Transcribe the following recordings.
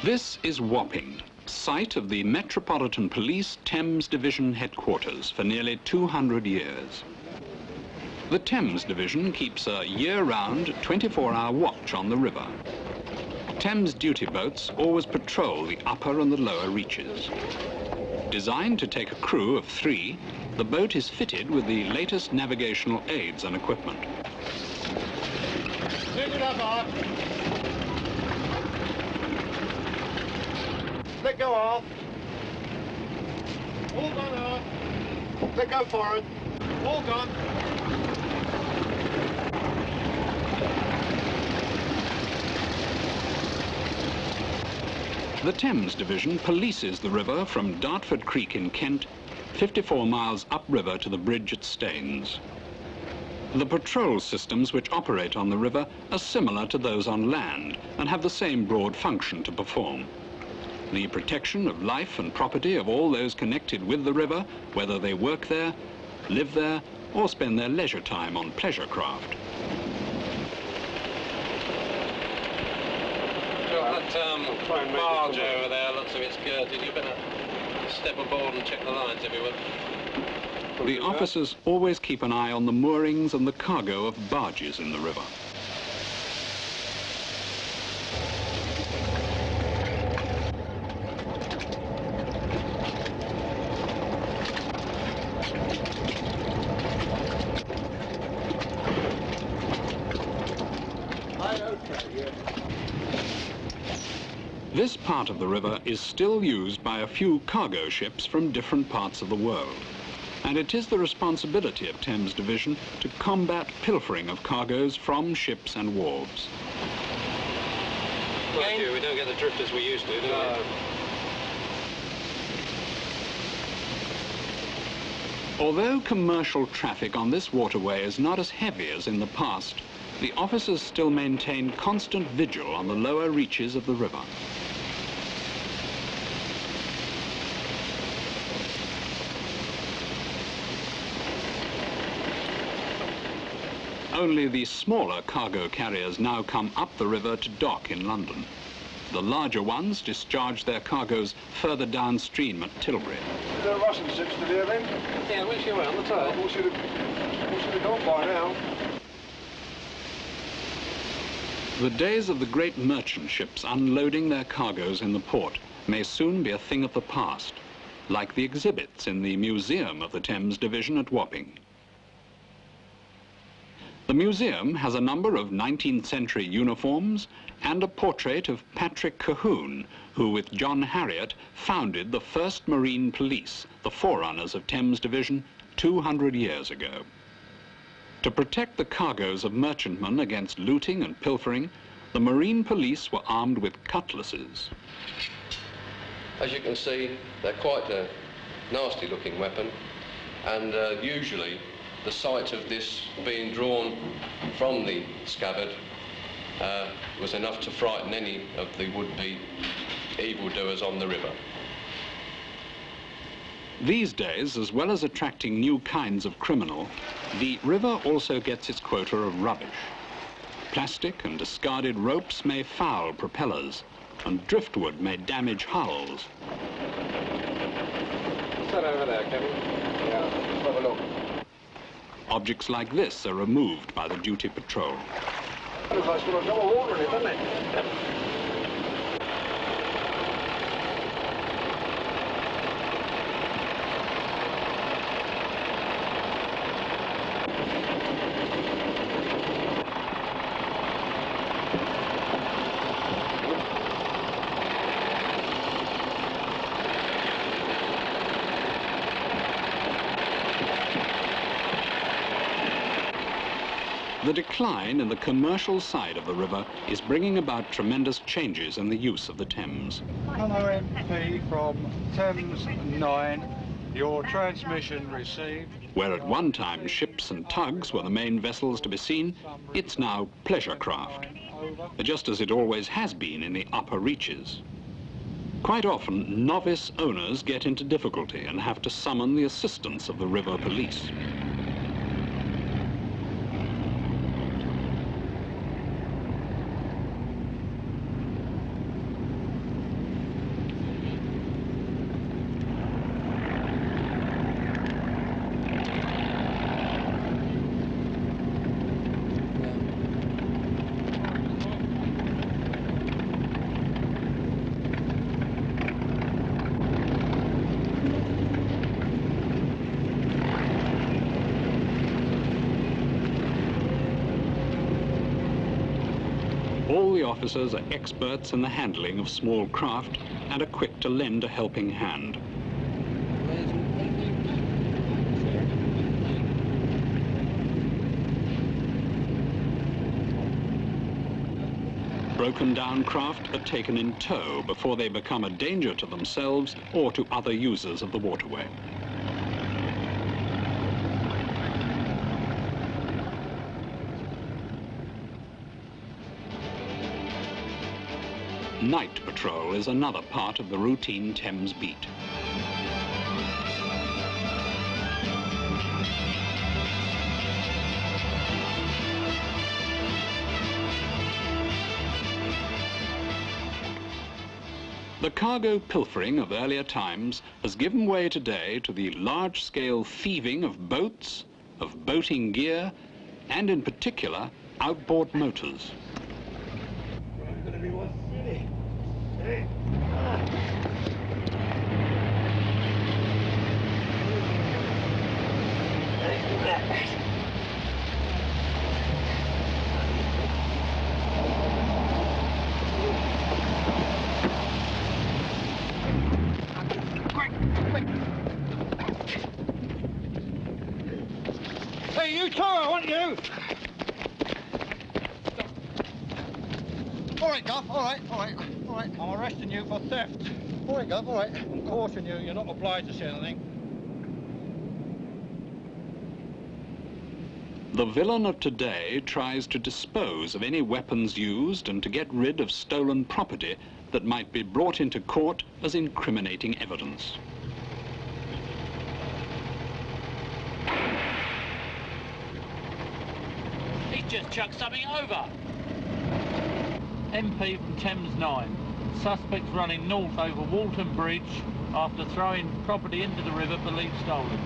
This is Wapping, site of the Metropolitan Police Thames Division headquarters for nearly 200 years. The Thames Division keeps a year-round 24-hour watch on the river. Thames duty boats always patrol the upper and the lower reaches. Designed to take a crew of 3, the boat is fitted with the latest navigational aids and equipment. Pick it up, Art. Let go, Art. All gone, Art. Let go forward. All gone. The Thames Division polices the river from Dartford Creek in Kent, 54 miles upriver to the bridge at Staines. The patrol systems which operate on the river are similar to those on land and have the same broad function to perform. The protection of life and property of all those connected with the river, whether they work there, live there, or spend their leisure time on pleasure craft. That barge over there, lots of it's girted. You better step aboard and check the lines, if you would. The officers always keep an eye on the moorings and the cargo of barges in the river. This part of the river is still used by a few cargo ships from different parts of the world, and it is the responsibility of Thames Division to combat pilfering of cargoes from ships and wharves. Mind you, we don't get the drift as we used to, do we? Although commercial traffic on this waterway is not as heavy as in the past, the officers still maintain constant vigil on the lower reaches of the river. Only the smaller cargo carriers now come up the river to dock in London. The larger ones discharge their cargoes further downstream at Tilbury. Is there a Russian ship still here then? Yeah, where's she on the tide? We should have gone by now. The days of the great merchant ships unloading their cargoes in the port may soon be a thing of the past, like the exhibits in the Museum of the Thames Division at Wapping. The museum has a number of 19th century uniforms and a portrait of Patrick Colquhoun, who with John Harriot founded the first Marine Police, the forerunners of Thames Division, 200 years ago. To protect the cargoes of merchantmen against looting and pilfering, the Marine Police were armed with cutlasses. As you can see, they're quite a nasty looking weapon, and usually the sight of this being drawn from the scabbard was enough to frighten any of the would-be evildoers on the river. These days, as well as attracting new kinds of criminal, the river also gets its quota of rubbish. Plastic and discarded ropes may foul propellers, and driftwood may damage hulls. What's that over there, Kevin? Yeah, let's have a look. Objects like this are removed by the duty patrol. Looks like it's got a drop of water in it, doesn't it? The decline in the commercial side of the river is bringing about tremendous changes in the use of the Thames. Hello MP from Thames 9, your transmission received. Where at one time ships and tugs were the main vessels to be seen, it's now pleasure craft, just as it always has been in the upper reaches. Quite often, novice owners get into difficulty and have to summon the assistance of the river police. all the officers are experts in the handling of small craft and are quick to lend a helping hand. Broken down craft are taken in tow before they become a danger to themselves or to other users of the waterway. Night patrol is another part of the routine Thames beat. The cargo pilfering of earlier times has given way today to the large-scale thieving of boats, of boating gear, and in particular, outboard motors. Hey, you two, I want you! All right, Gov, all right. I'm arresting you for theft. All right, Gov, all right. I'm cautioning you, you're not obliged to say anything. The villain of today tries to dispose of any weapons used and to get rid of stolen property that might be brought into court as incriminating evidence. He's just chucked something over. MP from Thames 9. Suspects running north over Walton Bridge after throwing property into the river believed stolen.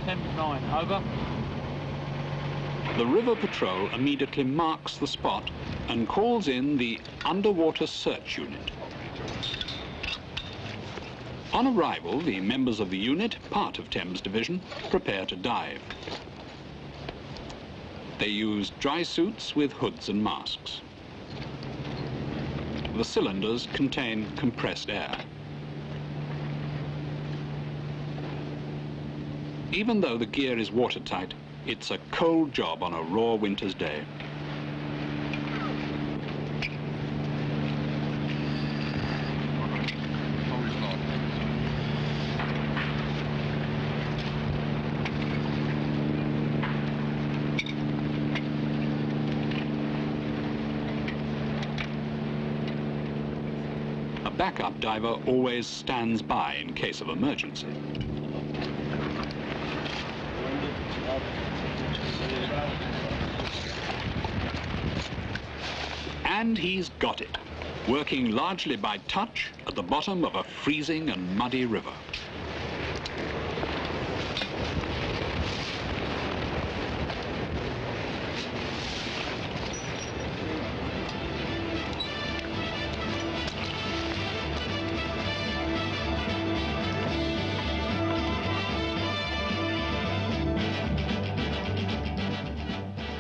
Thames 9, over. The River Patrol immediately marks the spot and calls in the Underwater Search Unit. On arrival, the members of the unit, part of Thames Division, prepare to dive. They use dry suits with hoods and masks. The cylinders contain compressed air. Even though the gear is watertight, it's a cold job on a raw winter's day. A backup diver always stands by in case of emergency. And he's got it, working largely by touch at the bottom of a freezing and muddy river.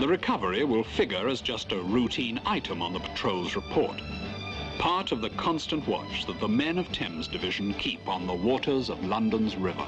The recovery will figure as just a routine item on the patrol's report, part of the constant watch that the men of Thames Division keep on the waters of London's river.